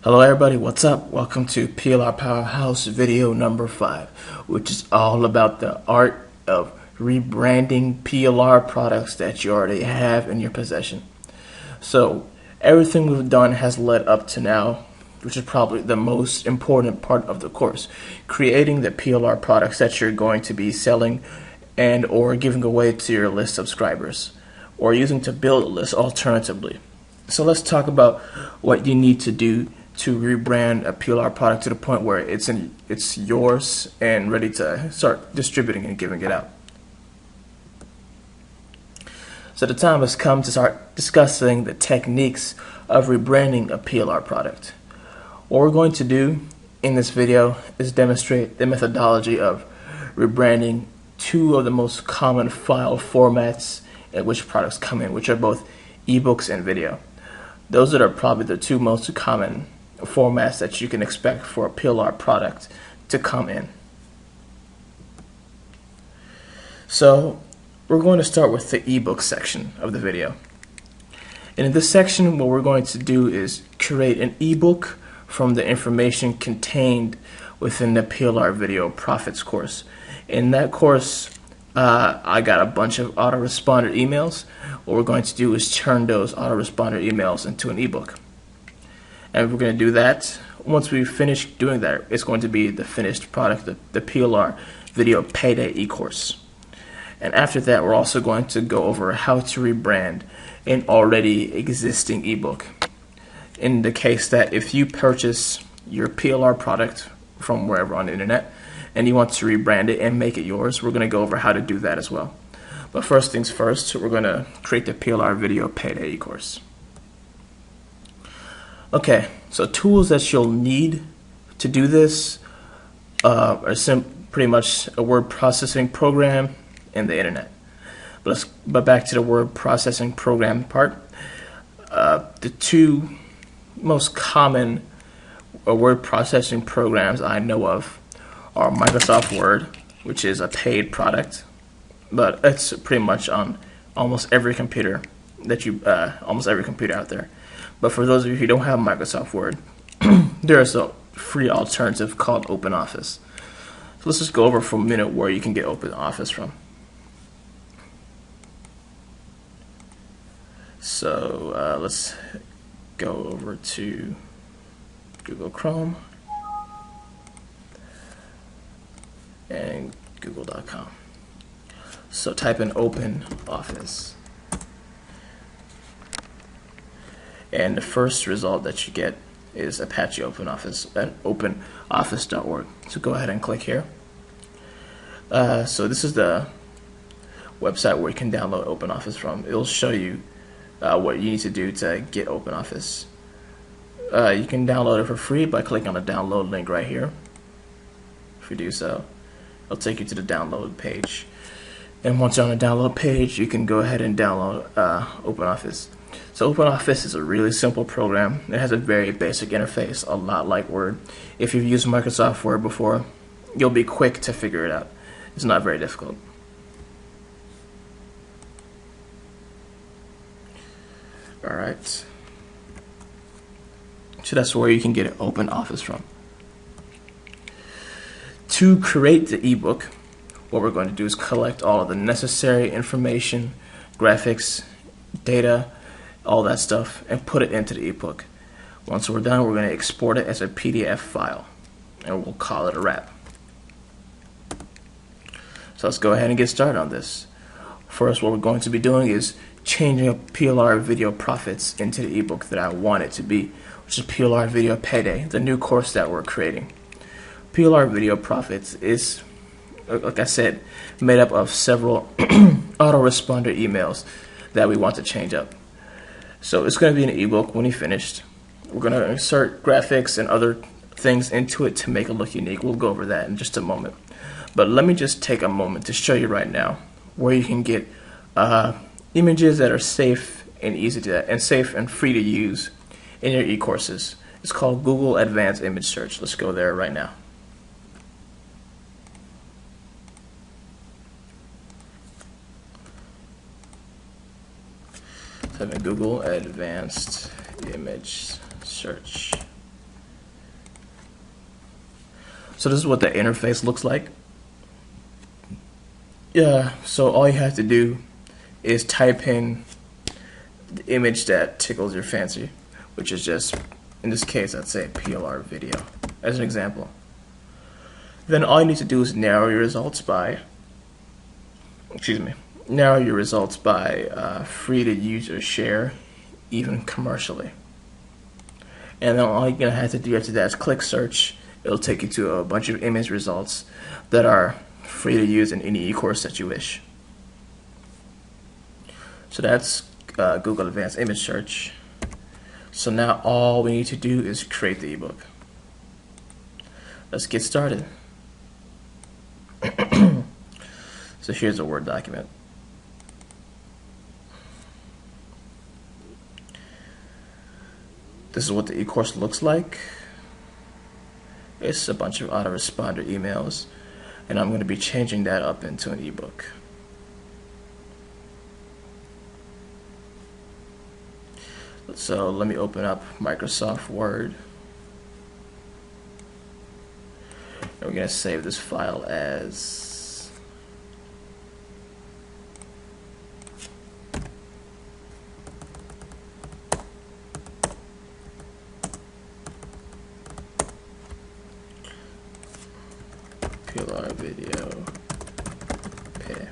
Hello everybody, what's up? Welcome to PLR Powerhouse video number 5, which is all about the art of rebranding PLR products that you already have in your possession. So everything we've done has led up to now, which is probably the most important part of the course, creating the PLR products that you're going to be selling and or giving away to your list subscribers, or using to build a list alternatively. So let's talk about what you need to do to rebrand a PLR product to the point where it's yours and ready to start distributing and giving it out. So the time has come to start discussing the techniques of rebranding a PLR product. What we're going to do in this video is demonstrate the methodology of rebranding two of the most common file formats in which products come in, which are both ebooks and video. Those that are probably the two most common formats that you can expect for a PLR product to come in. So we're going to start with the ebook section of the video. And in this section, what we're going to do is create an ebook from the information contained within the PLR Video Profits course. In that course, I got a bunch of autoresponder emails. What we're going to do is turn those autoresponder emails into an ebook. And we're going to do that. Once we finish doing that, it's going to be the finished product, the PLR Video Payday e-course. And after that, we're also going to go over how to rebrand an already existing ebook. In the case that if you purchase your PLR product from wherever on the internet and you want to rebrand it and make it yours, we're going to go over how to do that as well. But first things first, we're going to create the PLR Video Payday e-course. Okay, so tools that you'll need to do this are pretty much a word processing program and the internet. But back to the word processing program part. The two most common word processing programs I know of are Microsoft Word, which is a paid product, but it's pretty much on almost every computer almost every computer out there. But for those of you who don't have Microsoft Word, there is a free alternative called OpenOffice. So let's just go over for a minute where you can get OpenOffice from. So let's go over to Google Chrome and google.com. So type in OpenOffice. And the first result that you get is Apache OpenOffice at openoffice.org. So go ahead and click here. So this is the website where you can download OpenOffice from. It'll show you what you need to do to get OpenOffice. You can download it for free by clicking on the download link right here. If you do so, it'll take you to the download page. And once you're on the download page, you can go ahead and download OpenOffice. So OpenOffice is a really simple program. It has a very basic interface, a lot like Word. If you've used Microsoft Word before, you'll be quick to figure it out. It's not very difficult. Alright. So that's where you can get OpenOffice from. To create the ebook, what we're going to do is collect all of the necessary information, graphics, data, all that stuff, and put it into the ebook. Once we're done, we're going to export it as a PDF file, and we'll call it a wrap. So let's go ahead and get started on this. First, what we're going to be doing is changing up PLR Video Profits into the ebook that I want it to be, which is PLR Video Payday, the new course that we're creating. PLR Video Profits is, like I said, made up of several autoresponder emails that we want to change up. So it's going to be an ebook when you're finished. We're going to insert graphics and other things into it to make it look unique. We'll go over that in just a moment. But let me just take a moment to show you right now where you can get images that are safe and easy to and safe and free to use in your e-courses. It's called Google Advanced Image Search. Let's go there right now. Type in Google Advanced Image Search. So this is what the interface looks like. Yeah, so all you have to do is type in the image that tickles your fancy, which is just, in this case, I'd say PLR video, as an example. Then all you need to do is narrow your results by, free to use or share, even commercially. And then all you're gonna have to do after that is click search. It'll take you to a bunch of image results that are free to use in any e-course that you wish. So that's Google Advanced Image Search. So now all we need to do is create the ebook. Let's get started. So here's a Word document. This is what the e-course looks like. It's a bunch of autoresponder emails, and I'm going to be changing that up into an ebook. So let me open up Microsoft Word. And we're going to save this file as PLR video. Okay.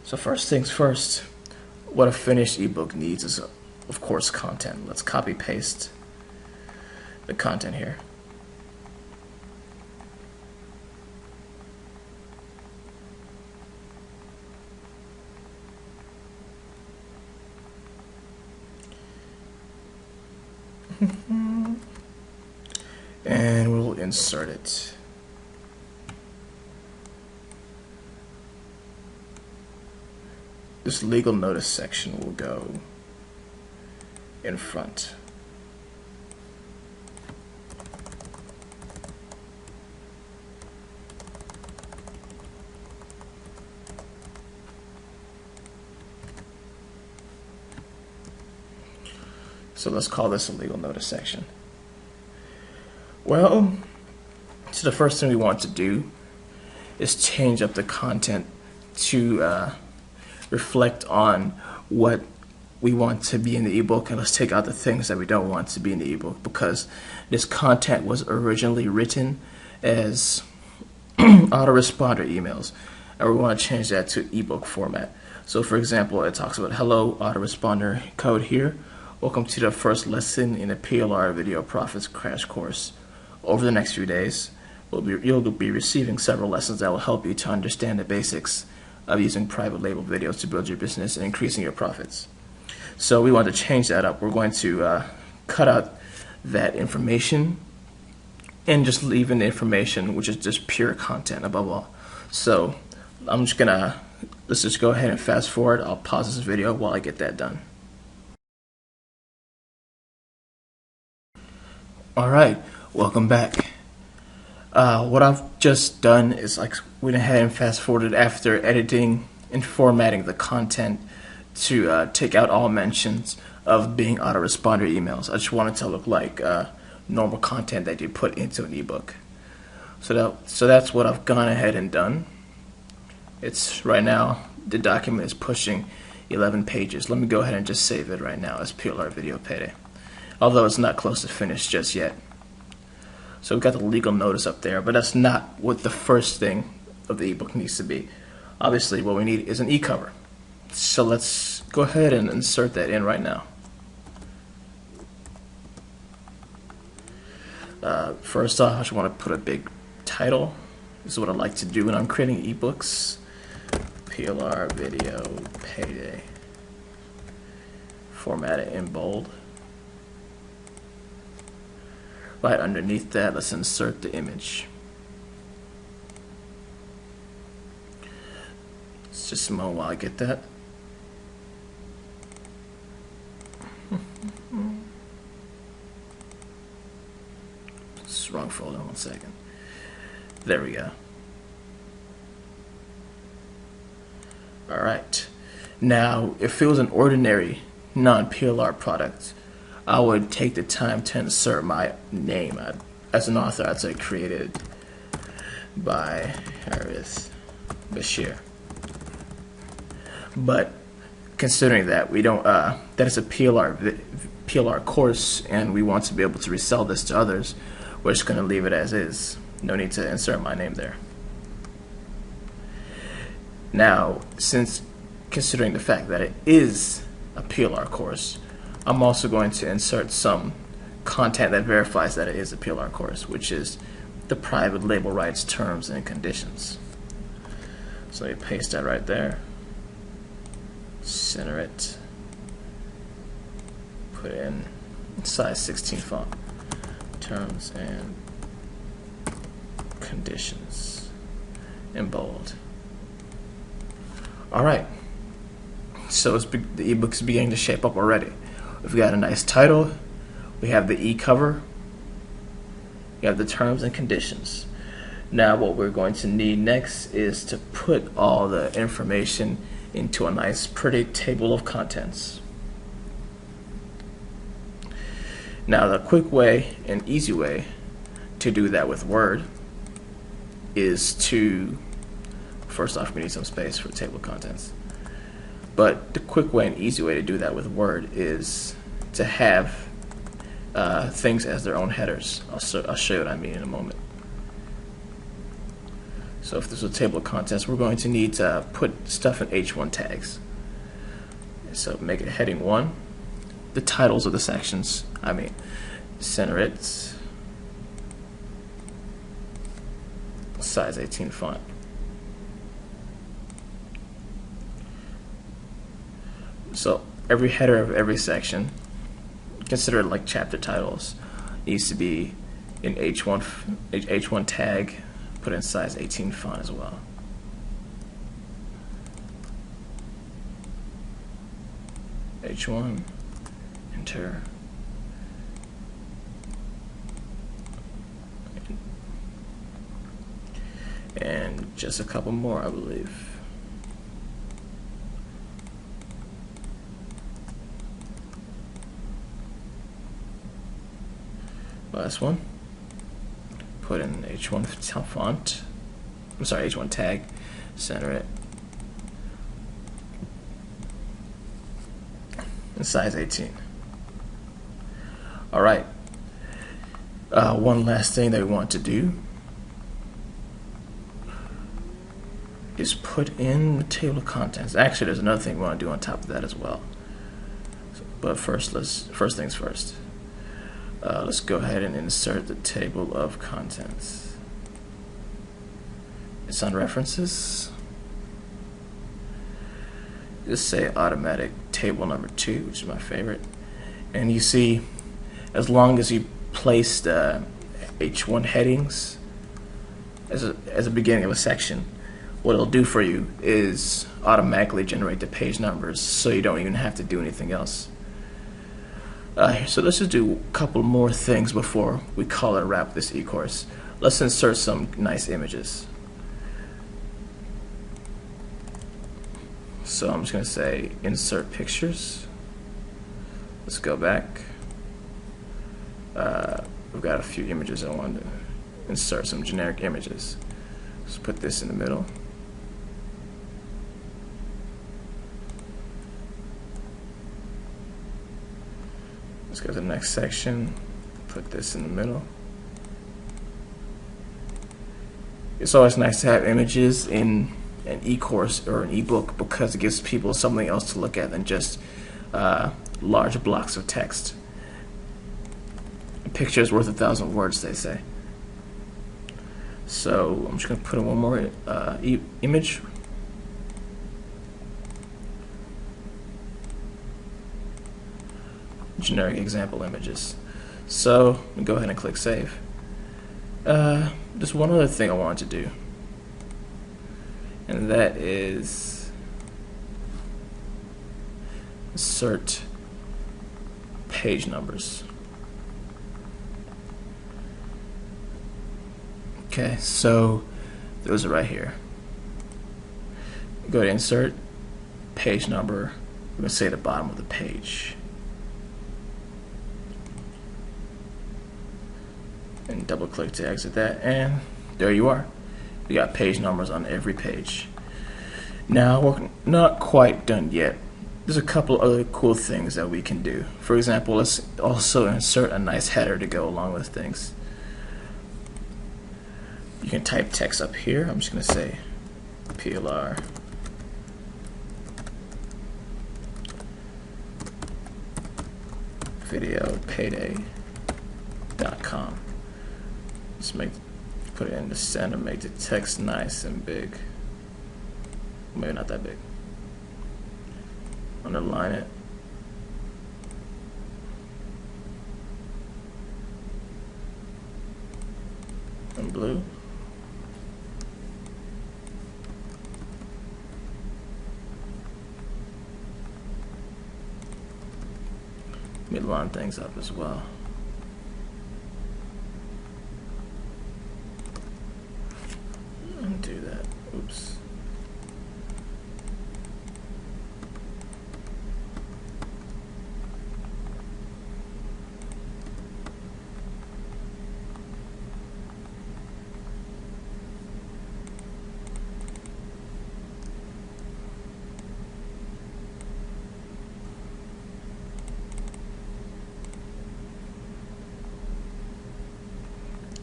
So first things first, what a finished ebook needs is, of course, content. Let's copy paste the content here. And we'll insert it. This legal notice section will go in front. So let's call this a legal notice section. Well, so the first thing we want to do is change up the content to reflect on what we want to be in the ebook, and let's take out the things that we don't want to be in the ebook, because this content was originally written as autoresponder emails, and we want to change that to ebook format. So for example, it talks about, hello, autoresponder code here. Welcome to the first lesson in the PLR Video Profits crash course. Over the next few days, you'll be receiving several lessons that will help you to understand the basics of using private label videos to build your business and increasing your profits. So we want to change that up. We're going to cut out that information and just leave in the information which is just pure content above all. So I'm just gonna, let's just go ahead and fast forward. I'll pause this video while I get that done. Alright, welcome back. What I've just done is went ahead and fast forwarded after editing and formatting the content to take out all mentions of being autoresponder emails. I just wanted to look like normal content that you put into an ebook. So that's what I've gone ahead and done. It's right now, the document is pushing 11 pages. Let me go ahead and just save it right now as PLR Video Payday, although it's not close to finished just yet. So we've got the legal notice up there, but that's not what the first thing of the ebook needs to be. Obviously, what we need is an e-cover. So let's go ahead and insert that in right now. First off, I just want to put a big title. This is what I like to do when I'm creating ebooks. PLR Video Payday. Format it in bold. Right underneath that, let's insert the image. It's just a moment while I get that. It's the wrong folder, 1 second. There we go. Alright. Now, if it was an ordinary non-PLR product, I would take the time to insert my name. as an author, I'd say created by Harris Bashir. But considering that we don't, that is a PLR course, and we want to be able to resell this to others, we're just going to leave it as is. No need to insert my name there. Now, since considering the fact that it is a PLR course, I'm also going to insert some content that verifies that it is a PLR course, which is the private label rights terms and conditions. So you paste that right there, center it, put in size 16 font, terms and conditions in bold. Alright, so the ebook is beginning to shape up already. We've got a nice title, we have the e-cover, we have the terms and conditions. Now what we're going to need next is to put all the information into a nice pretty table of contents. Now the quick way and easy way to do that with Word is to, first off we need some space for table of contents, but the quick way and easy way to do that with Word is to have things as their own headers. I'll show you what I mean in a moment. So if this is a table of contents, we're going to need to put stuff in H1 tags. So make it heading 1, the titles of the sections, center it, size 18 font. So every header of every section, consider it like chapter titles, needs to be in H1 tag, put in size 18 font as well. H1, enter. And just a couple more, I believe. Last one. Put in H1 font. I'm sorry, H1 tag. Center it. And size 18. All right. One last thing that we want to do is put in the table of contents. Actually, there's another thing we want to do on top of that as well. But first things first. Let's go ahead and insert the table of contents. It's on references. Just say automatic table number 2, which is my favorite. And you see, as long as you place the H1 headings as a beginning of a section, what it'll do for you is automatically generate the page numbers, so you don't even have to do anything else. So let's just do a couple more things before we call it a wrap this e-course. Let's insert some nice images. So I'm just going to say insert pictures. Let's go back. We've got a few images I want to insert, some generic images. Let's put this in the middle. Let's go to the next section, put this in the middle. It's always nice to have images in an e-course or an e-book because it gives people something else to look at than just large blocks of text. A picture is worth 1,000 words, they say. So I'm just going to put in one more image. Generic example images. So go ahead and click save. Just one other thing I want to do, and that is insert page numbers. Okay, so those are right here. Go to insert page number. I'm going to say the bottom of the page. and double click to exit that, and there you are. We got page numbers on every page. Now we're not quite done yet. There's a couple other cool things that we can do. For example, let's also insert a nice header to go along with things. You can type text up here. I'm just going to say PLR video payday.com. Let's put it in the center, make the text nice and big. Maybe not that big. Underline it. In blue. Let me line things up as well. Undo that. Oops.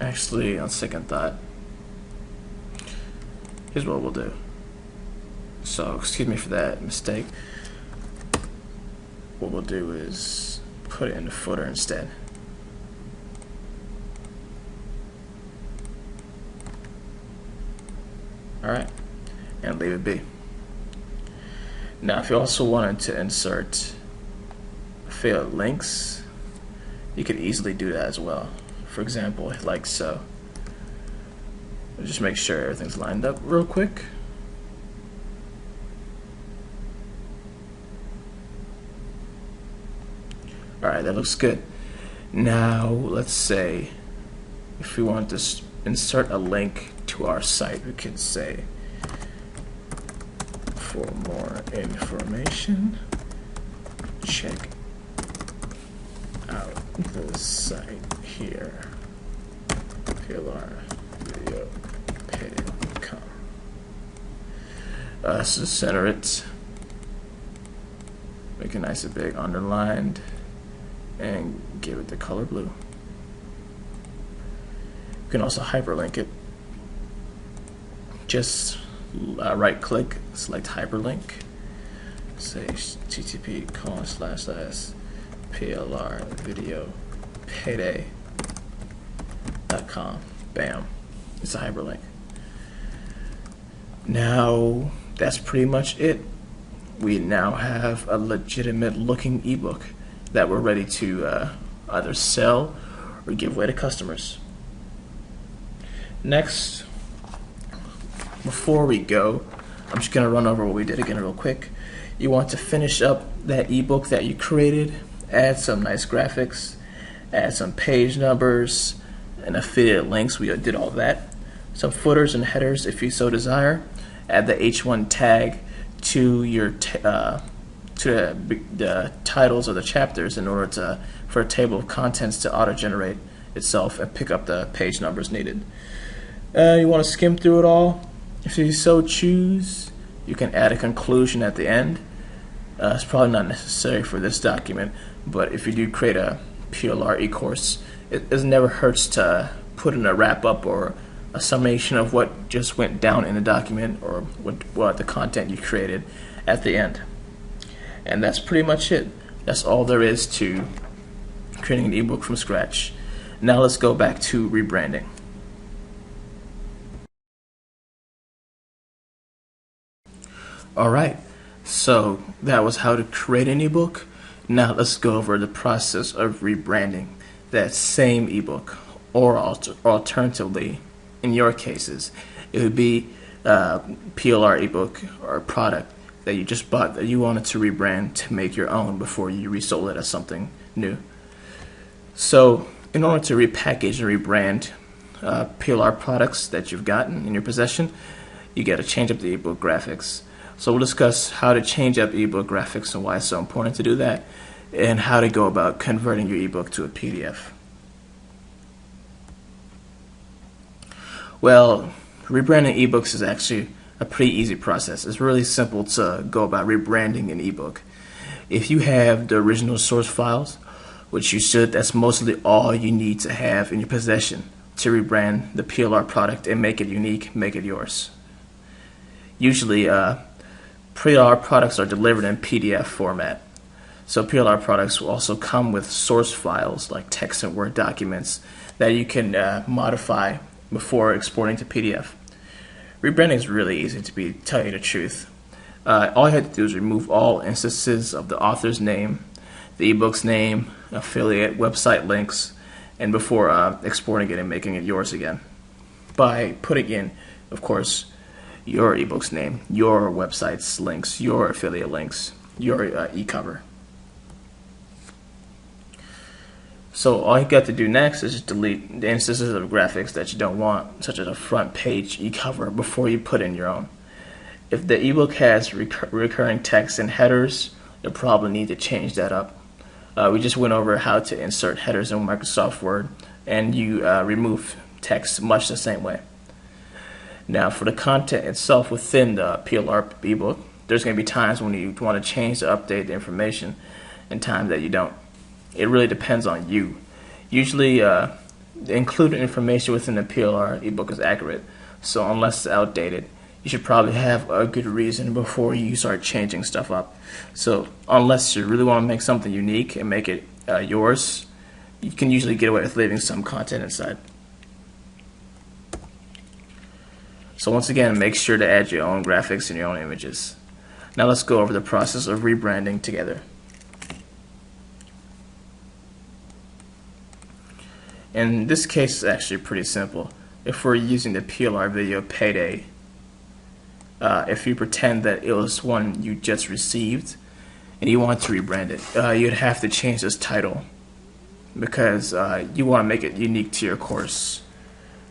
Actually, on second thought, here's what we'll do. So, excuse me for that mistake. What we'll do is put it in the footer instead. Alright, and leave it be. Now, if you also wanted to insert affiliate links, you could easily do that as well. For example, like so. Just make sure everything's lined up real quick. Alright, that looks good. Now, let's say if we want to insert a link to our site, we could say, for more information, check out the site here, PLR video payday.com. So center it, make it nice and big, underlined, and give it the color blue. You can also hyperlink it. Just right click, select hyperlink, say http://PLR video payday.com. Bam, it's a hyperlink. Now that's pretty much it. We now have a legitimate looking ebook that we're ready to either sell or give away to customers. Next, before we go, I'm just going to run over what we did again real quick. You want to finish up that ebook that you created, add some nice graphics, add some page numbers and affiliate links. We did all that. Some footers and headers if you so desire. Add the H1 tag to your the titles of the chapters in order for a table of contents to auto-generate itself and pick up the page numbers needed. You want to skim through it all. If you so choose, you can add a conclusion at the end. It's probably not necessary for this document, but if you do create a PLR e-course, it never hurts to put in a wrap-up or a summation of what just went down in the document or what the content you created at the end. And that's pretty much it. That's all there is to creating an ebook from scratch. Now let's go back to rebranding. Alright, so that was how to create an ebook. Now let's go over the process of rebranding that same ebook, or alternatively, in your cases, it would be a PLR ebook or a product that you just bought that you wanted to rebrand to make your own before you resold it as something new. So in order to repackage and rebrand PLR products that you've gotten in your possession, you got to change up the ebook graphics. So we'll discuss how to change up ebook graphics and why it's so important to do that, and how to go about converting your ebook to a PDF. Well, rebranding ebooks is actually a pretty easy process. It's really simple to go about rebranding an ebook. If you have the original source files, which you should, that's mostly all you need to have in your possession to rebrand the PLR product and make it unique, make it yours. Usually, PLR products are delivered in PDF format. So PLR products will also come with source files like text and Word documents that you can modify before exporting to PDF. Rebranding is really easy, to tell you the truth. All you have to do is remove all instances of the author's name, the ebook's name, affiliate, website links, and before exporting it and making it yours again, by putting in, of course, your ebook's name, your website's links, your affiliate links, your e-cover. So all you got to do next is just delete the instances of graphics that you don't want, such as a front page e-cover, before you put in your own. If the ebook has recurring text and headers, you'll probably need to change that up. We just went over how to insert headers in Microsoft Word, and you remove text much the same way. Now, for the content itself within the PLR ebook, there's going to be times when you want to change to update the information and times that you don't. It really depends on you. Usually, the included information within the PLR ebook is accurate, so unless it's outdated, you should probably have a good reason before you start changing stuff up. So unless you really want to make something unique and make it yours, you can usually get away with leaving some content inside. So once again, make sure to add your own graphics and your own images. Now let's go over the process of rebranding together. In this case, it's actually pretty simple. If we're using the PLR video Payday, if you pretend that it was one you just received and you want to rebrand it, you'd have to change this title because you want to make it unique to your course.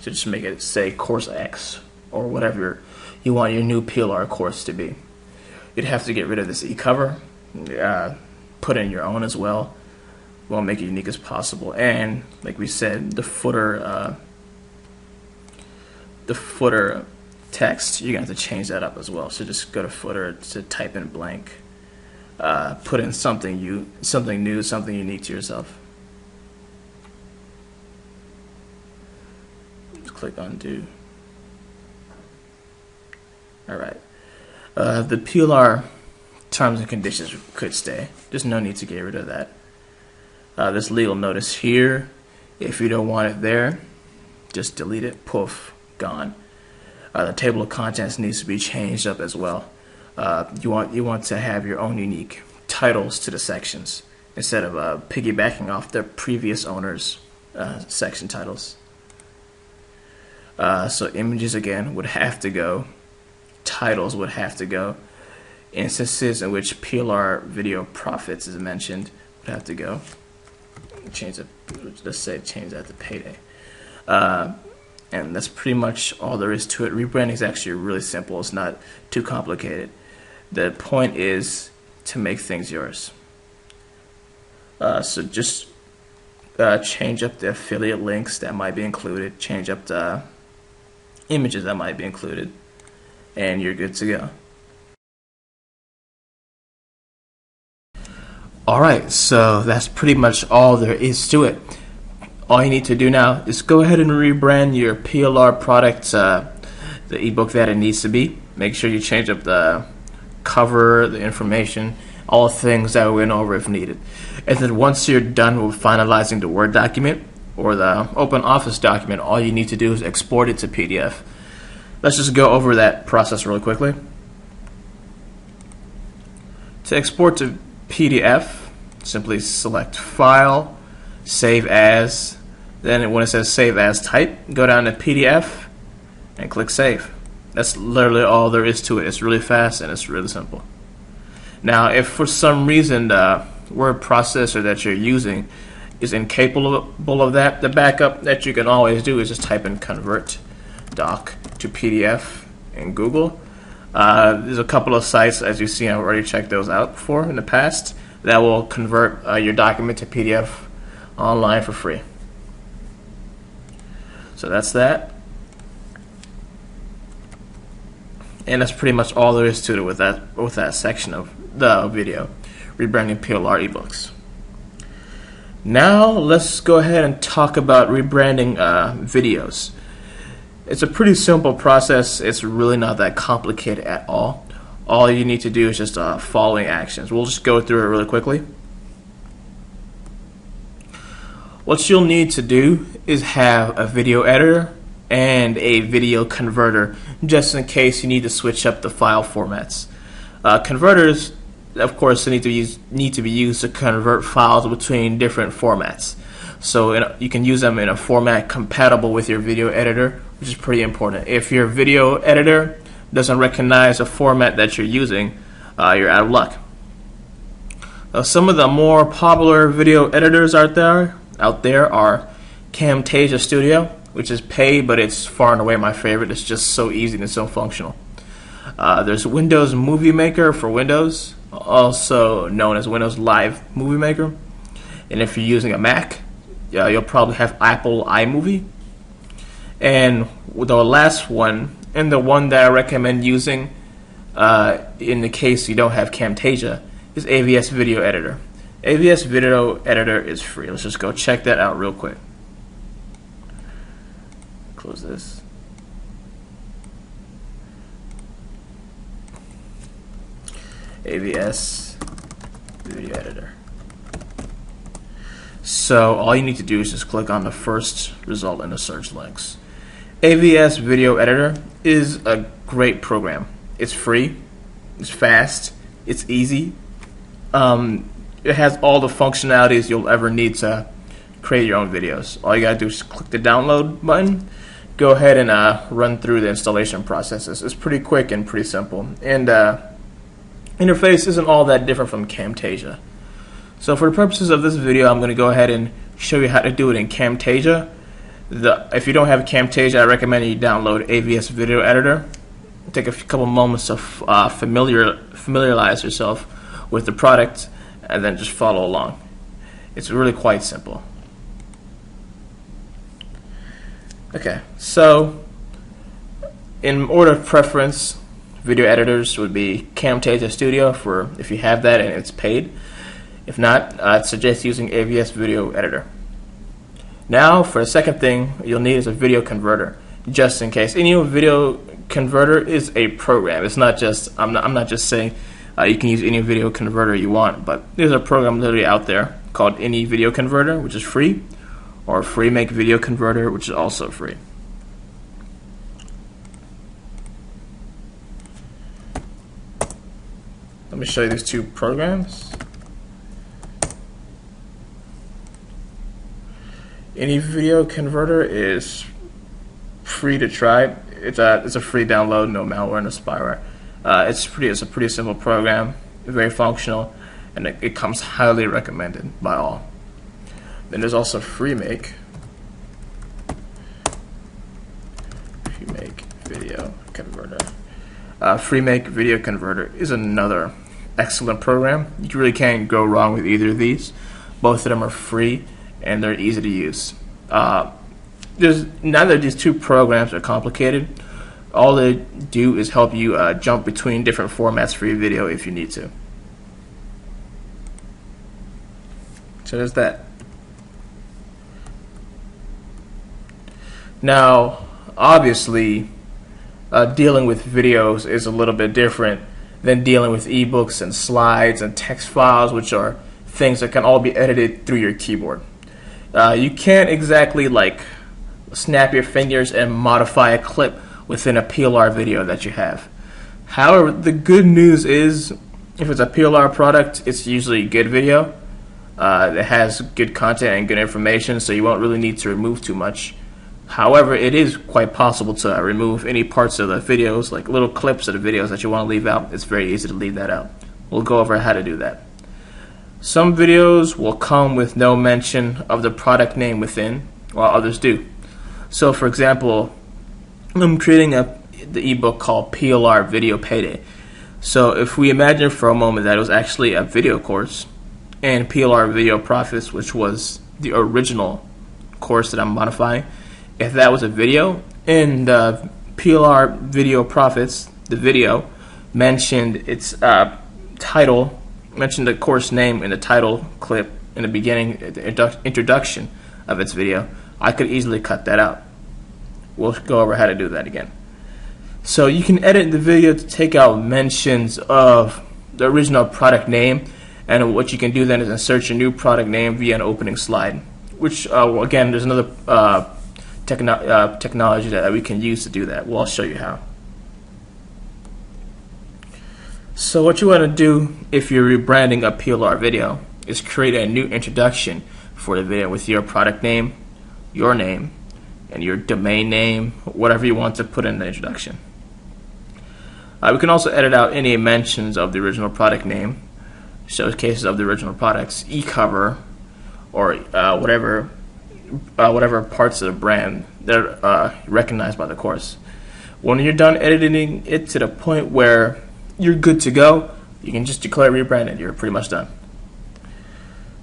So just make it say Course X or whatever you want your new PLR course to be. You'd have to get rid of this e-cover, put in your own as well. We'll make it unique as possible, and like we said, the footer text, you're gonna have to change that up as well. So just go to footer to type in blank, put in something new, something unique to yourself. Just click undo. All right. The PLR terms and conditions could stay. There's no need to get rid of that. This legal notice here, if you don't want it there, just delete it. Poof, gone. The table of contents needs to be changed up as well. You want to have your own unique titles to the sections instead of piggybacking off the previous owner's section titles. So images again would have to go. Titles would have to go. Instances in which PLR video profits is mentioned would have to go. Change it. Let's say change that to Payday. And that's pretty much all there is to it. Rebranding is actually really simple. It's not too complicated. The point is to make things yours. So just change up the affiliate links that might be included, change up the images that might be included, and you're good to go. Alright, so that's pretty much all there is to it. All you need to do now is go ahead and rebrand your PLR product, the ebook that it needs to be. Make sure you change up the cover, the information, all the things that we went over if needed. And then once you're done with finalizing the Word document or the Open Office document, all you need to do is export it to PDF. Let's just go over that process really quickly. To export to PDF, simply select File, Save As, then when it says Save As type, go down to PDF and click Save. That's literally all there is to it. It's really fast and it's really simple. Now, if for some reason the word processor that you're using is incapable of that, the backup that you can always do is just type in Convert Doc to PDF in Google. There's a couple of sites, as you've seen, I've already checked those out before in the past, that will convert your document to PDF online for free. So that's that. And that's pretty much all there is to it with that section of the video, Rebranding PLR ebooks. Now let's go ahead and talk about rebranding videos. It's a pretty simple process. It's really not that complicated at all. All you need to do is just following actions. We'll just go through it really quickly. What you'll need to do is have a video editor and a video converter, just in case you need to switch up the file formats. Converters, of course, need to be used to convert files between different formats. So you can use them in a format compatible with your video editor, which is pretty important. If your video editor doesn't recognize a format that you're using, you're out of luck. Some of the more popular video editors out there are Camtasia Studio, which is paid, but it's far and away my favorite. It's just so easy and so functional. There's Windows Movie Maker for Windows, also known as Windows Live Movie Maker. And if you're using a Mac, you'll probably have Apple iMovie. And the last one, and the one that I recommend using in the case you don't have Camtasia, is AVS Video Editor. AVS Video Editor is free. Let's just go check that out real quick. Close this. AVS Video Editor. So all you need to do is just click on the first result in the search links. AVS Video Editor is a great program. It's free, it's fast, it's easy. It has all the functionalities you'll ever need to create your own videos. All you gotta do is click the download button, go ahead and run through the installation processes. It's pretty quick and pretty simple. And interface isn't all that different from Camtasia. So for the purposes of this video, I'm going to go ahead and show you how to do it in Camtasia. If you don't have Camtasia, I recommend you download AVS Video Editor. Take a couple moments to familiarize yourself with the product, and then just follow along. It's really quite simple. Okay, so in order of preference, video editors would be Camtasia Studio for if you have that and it's paid. If not, I'd suggest using AVS Video Editor. Now, for the second thing you'll need is a video converter, just in case. Any video converter is a program. It's not just I'm not just saying you can use any video converter you want, but there's a program literally out there called Any Video Converter, which is free, or FreeMake Video Converter, which is also free. Let me show you these two programs. Any Video Converter is free to try. It's a free download, no malware, no spyware. It's a pretty simple program, very functional, and it comes highly recommended by all. Then there's also FreeMake Video Converter. FreeMake Video Converter is another excellent program. You really can't go wrong with either of these. Both of them are free and they're easy to use. Neither of these two programs are complicated. All they do is help you jump between different formats for your video if you need to. So there's that. Now, obviously, dealing with videos is a little bit different than dealing with ebooks and slides and text files, which are things that can all be edited through your keyboard. You can't exactly like snap your fingers and modify a clip within a PLR video that you have. However, the good news is if it's a PLR product, it's usually good video. It has good content and good information, so you won't really need to remove too much. However, it is quite possible to remove any parts of the videos, like little clips of the videos that you want to leave out. It's very easy to leave that out. We'll go over how to do that. Some videos will come with no mention of the product name within, while others do. So for example, I'm creating the ebook called PLR Video Payday. So if we imagine for a moment that it was actually a video course, and PLR Video Profits, which was the original course that I'm modifying, if that was a video, and PLR Video Profits the video, mentioned its title, mentioned the course name in the title clip in the beginning, the introduction of its video, I could easily cut that out. We'll go over how to do that again. So you can edit the video to take out mentions of the original product name, and what you can do then is insert your new product name via an opening slide, which again, there's another technology that we can use to do that. Well, I'll show you how. So what you want to do if you're rebranding a PLR video is create a new introduction for the video with your product name, your name, and your domain name, whatever you want to put in the introduction. We can also edit out any mentions of the original product name, showcases of the original products, e-cover, or whatever parts of the brand that are recognized by the course. When you're done editing it to the point where you're good to go, you can just declare rebranded. You're pretty much done.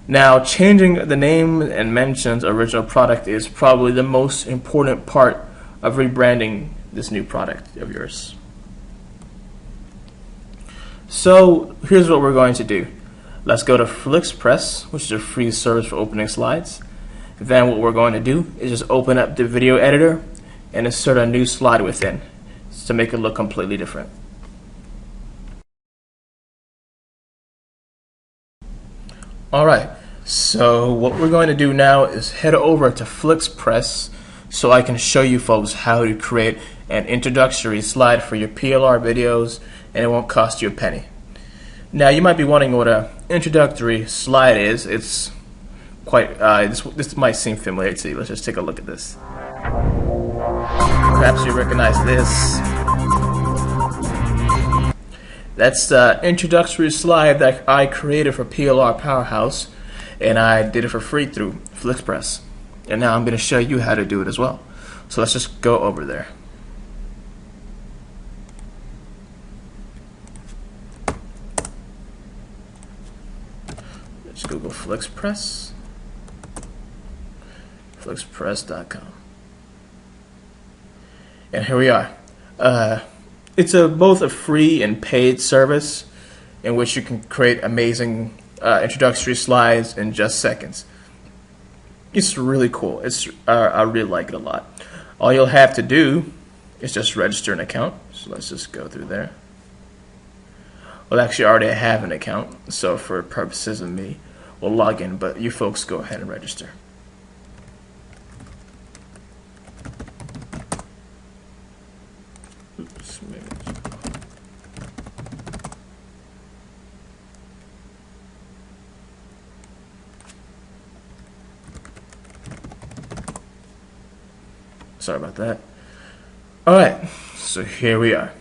Now, changing the name and mentions of original product is probably the most important part of rebranding this new product of yours. So here's what we're going to do. Let's go to FlixPress, which is a free service for opening slides. Then what we're going to do is just open up the video editor and insert a new slide within to make it look completely different. Alright, so what we're going to do now is head over to FlixPress so I can show you folks how to create an introductory slide for your PLR videos, and it won't cost you a penny. Now you might be wondering what an introductory slide is. It's quite, this might seem familiar to you. Let's just take a look at this. Perhaps you recognize this. That's the introductory slide that I created for PLR Powerhouse, and I did it for free through FlixPress. And now I'm going to show you how to do it as well. So let's just go over there. Let's Google FlixPress, flixpress.com. And here we are. It's both a free and paid service in which you can create amazing introductory slides in just seconds. It's really cool. I really like it a lot. All you'll have to do is just register an account. So let's just go through there. Well, actually, I already have an account, so for purposes of me, we'll log in, but you folks go ahead and register. Oops, maybe. Sorry about that. Alright, so here we are.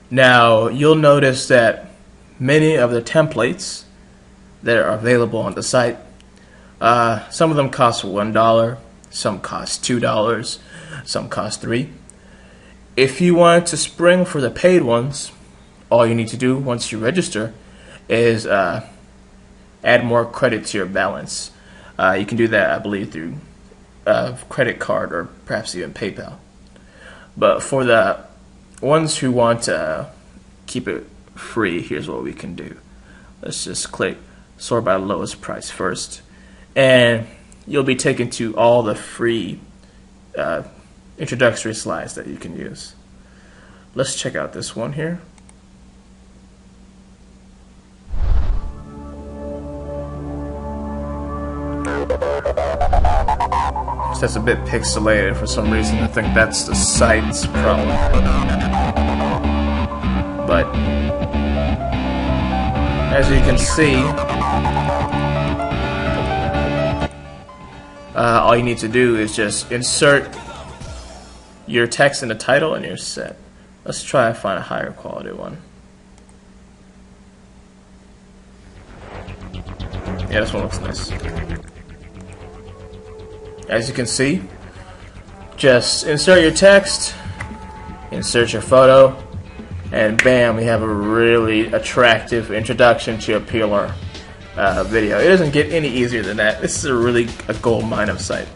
Now, you'll notice that many of the templates that are available on the site, some of them cost $1, some cost $2, some cost $3. If you want to spring for the paid ones, all you need to do once you register is add more credit to your balance. You can do that, I believe, through credit card or perhaps even PayPal. But for the ones who want to keep it free, here's what we can do. Let's just click sort by lowest price first, and you'll be taken to all the free introductory slides that you can use. Let's check out this one here. That's a bit pixelated for some reason. I think that's the site's problem. But as you can see, all you need to do is just insert your text in the title and you're set. Let's try and find a higher quality one. Yeah, this one looks nice. As you can see, just insert your text, insert your photo, and bam, we have a really attractive introduction to a PLR video. It doesn't get any easier than that. This is a gold mine of a site.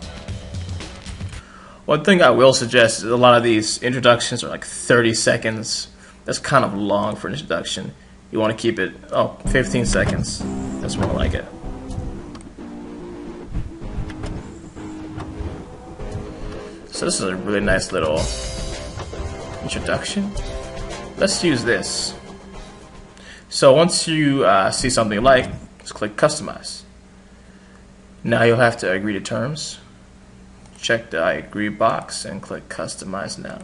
One thing I will suggest is a lot of these introductions are like 30 seconds, That's kind of long for an introduction. You want to keep it 15 seconds. That's more like it. So this is a really nice little introduction. Let's use this. So once you see something you like, just click Customize. Now you'll have to agree to terms. Check the I agree box and click Customize now.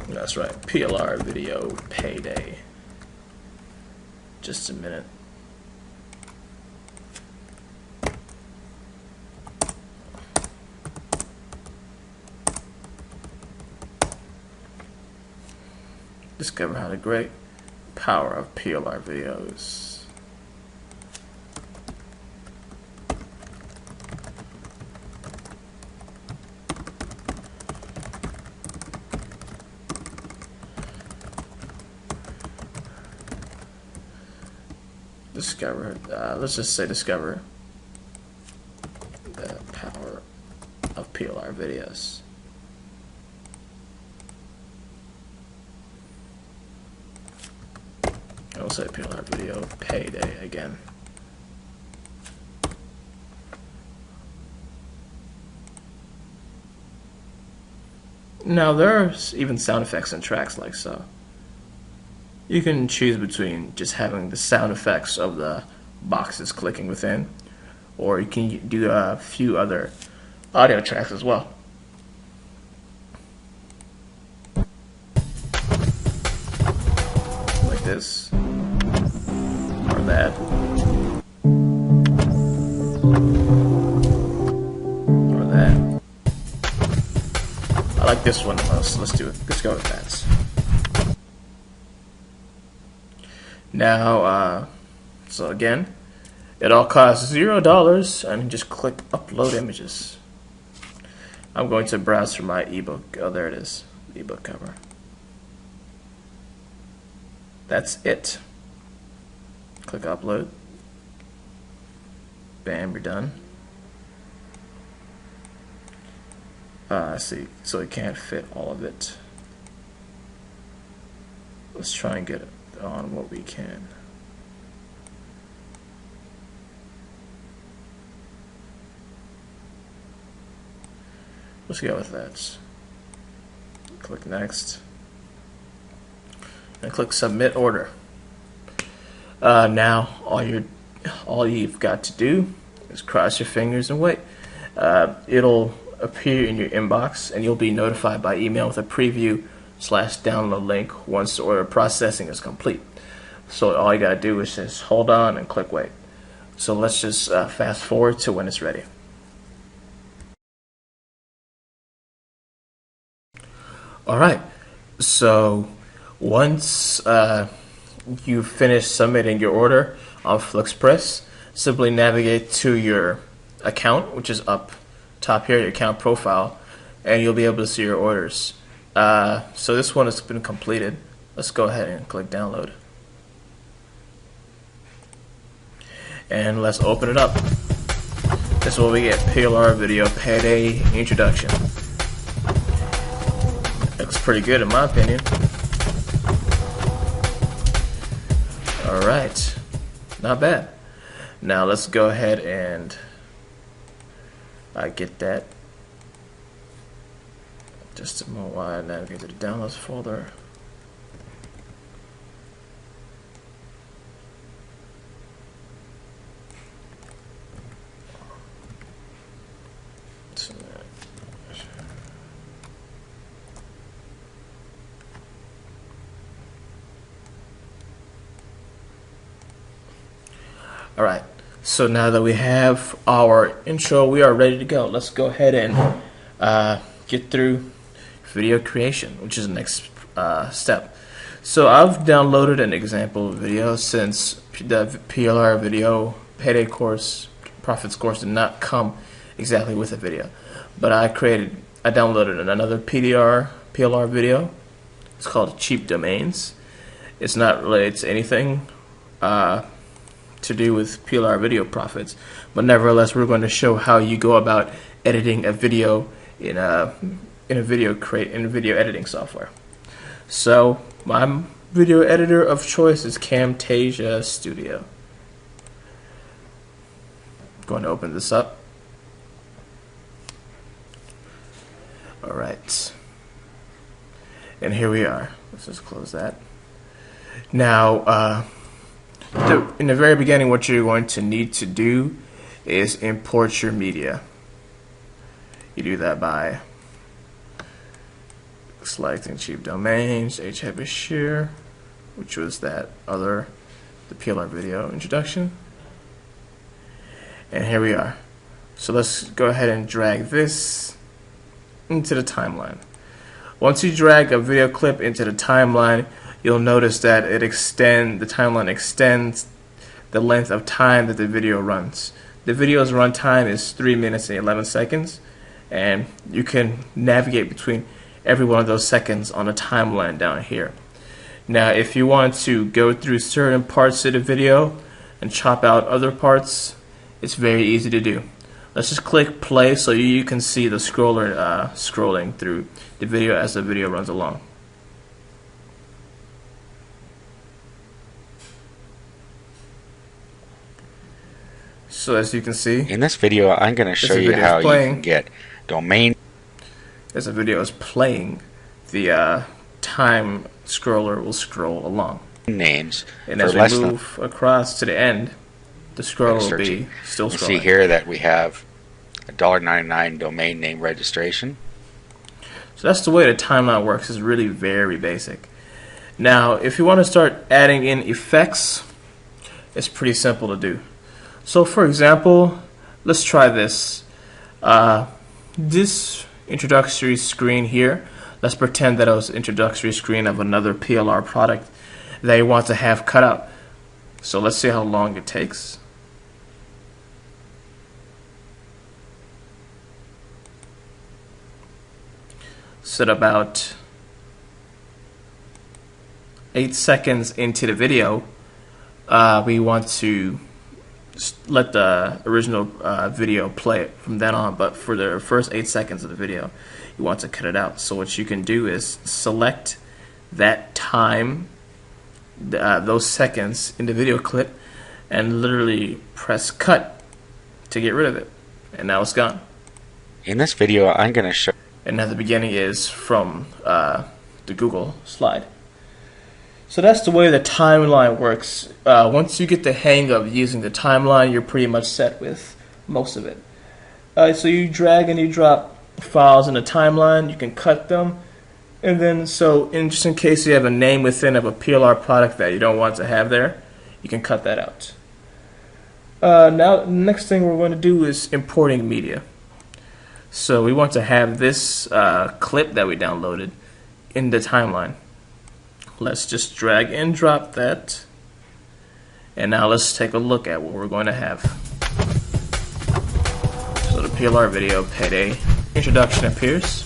That's right, PLR video payday. Just a minute. Discover how the great power of PLR videos. Discover, let's just say discover the power of PLR videos. I'll say PLR video payday again. Now there's even sound effects and tracks like so. You can choose between just having the sound effects of the boxes clicking within, or you can do a few other audio tracks as well. Like this, or that, or that. I like this one the most. Let's do it. Let's go with that. Now, so again, it all costs $0, and just click Upload Images. I'm going to browse for my ebook. Oh, there it is, ebook cover. That's it. Click Upload. Bam, you're done. See, so it can't fit all of it. Let's try and get it on what we can. Let's go with that. Click Next and click Submit Order. Now all you've got to do is cross your fingers and wait. It'll appear in your inbox, and you'll be notified by email with a preview/download link once the order processing is complete. So all you gotta do is just hold on and click wait. So let's just fast forward to when it's ready. Alright, so once you finish submitting your order on FlixPress, simply navigate to your account, which is up top here, your account profile, and you'll be able to see your orders. So this one has been completed. Let's go ahead and click download. And let's open it up. This is what we get, PLR video payday introduction. Looks pretty good in my opinion. Alright, not bad. Now let's go ahead and get that. Just a moment while I navigate to the downloads folder. Alright, so now that we have our intro, we are ready to go. Let's go ahead and get through video creation, which is the next step. So I've downloaded an example video since the PLR video payday course, profits course did not come exactly with a video. But I downloaded another PLR video. It's called Cheap Domains. It's not related to anything to do with PLR video profits, but nevertheless we're going to show how you go about editing a video in video editing software. So my video editor of choice is Camtasia Studio. I'm going to open this up. Alright. And here we are. Let's just close that. Now, in the very beginning, what you're going to need to do is import your media. You do that by selecting cheap domains, Bashir, which was the PLR video introduction. And here we are. So let's go ahead and drag this into the timeline. Once you drag a video clip into the timeline, you'll notice that the timeline extends the length of time that the video runs. The video's runtime is 3 minutes and 11 seconds, and you can navigate between every one of those seconds on a timeline down here. Now, if you want to go through certain parts of the video and chop out other parts, it's very easy to do. Let's just click play so you can see the scroller scrolling through the video as the video runs along. So as you can see, in this video I'm going to show you how you can get domain. As the video is playing, the time scroller will scroll along. Names. And as we move across to the end, the scroll will be still scrolling. You see here that we have a $1.99 domain name registration. So that's the way the timeline works. It's really very basic. Now, if you want to start adding in effects, it's pretty simple to do. So, for example, let's try this. This introductory screen here, let's pretend that it was an introductory screen of another PLR product that you want to have cut out. So let's see how long it takes. So about 8 seconds into the video, we want to let the original video play from then on, but for the first 8 seconds of the video you want to cut it out. So what you can do is select that time, those seconds in the video clip, and literally press cut to get rid of it, and now it's gone. In this video I'm going to show, and now the beginning is from the Google slide. So that's the way the timeline works. Once you get the hang of using the timeline, you're pretty much set with most of it. So you drag and you drop files in the timeline, you can cut them, and then just in case you have a name within of a PLR product that you don't want to have there, you can cut that out. Now the next thing we're going to do is importing media. So we want to have this clip that we downloaded in the timeline. Let's just drag and drop that, and now let's take a look at what we're going to have. So the PLR video payday introduction appears.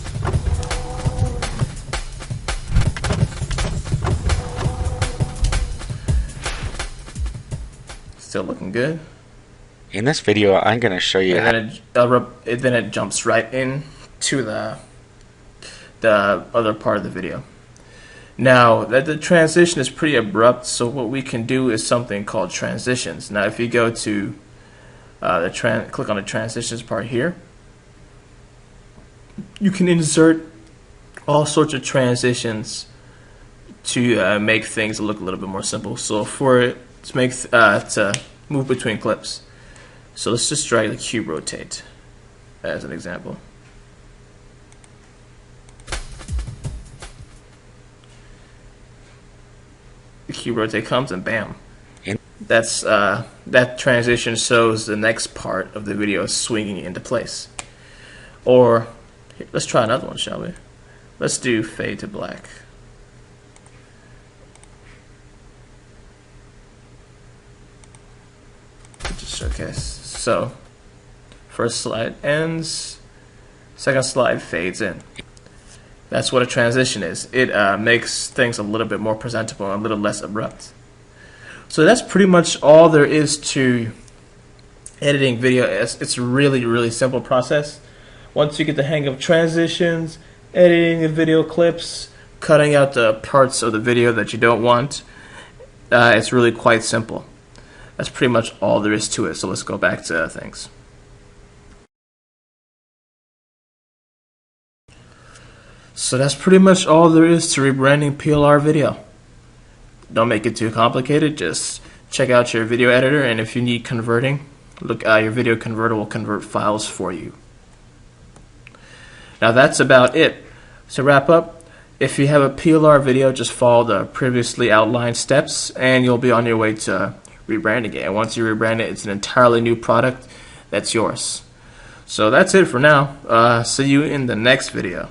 Still looking good. in this video I'm going to show you and then it jumps right in to the other part of the video. Now the transition is pretty abrupt, so what we can do is something called transitions. Now if you go to click on the transitions part here, you can insert all sorts of transitions to make things look a little bit more simple. So to move between clips, so let's just drag the cube rotate as an example. The cube rotate comes and bam. That transition shows the next part of the video swinging into place. Or let's try another one, shall we? Let's do fade to black. Just showcase. So first slide ends, second slide fades in. That's what a transition is. It makes things a little bit more presentable and a little less abrupt. So that's pretty much all there is to editing video. It's a really, really simple process. Once you get the hang of transitions, editing the video clips, cutting out the parts of the video that you don't want. It's really quite simple. That's pretty much all there is to it. So let's go back to things. So that's pretty much all there is to rebranding PLR video. Don't make it too complicated. Just check out your video editor, and if you need converting, look, your video converter will convert files for you. Now that's about it. To wrap up, if you have a PLR video, just follow the previously outlined steps and you'll be on your way to rebranding it. And once you rebrand it, it's an entirely new product that's yours. So that's it for now. See you in the next video.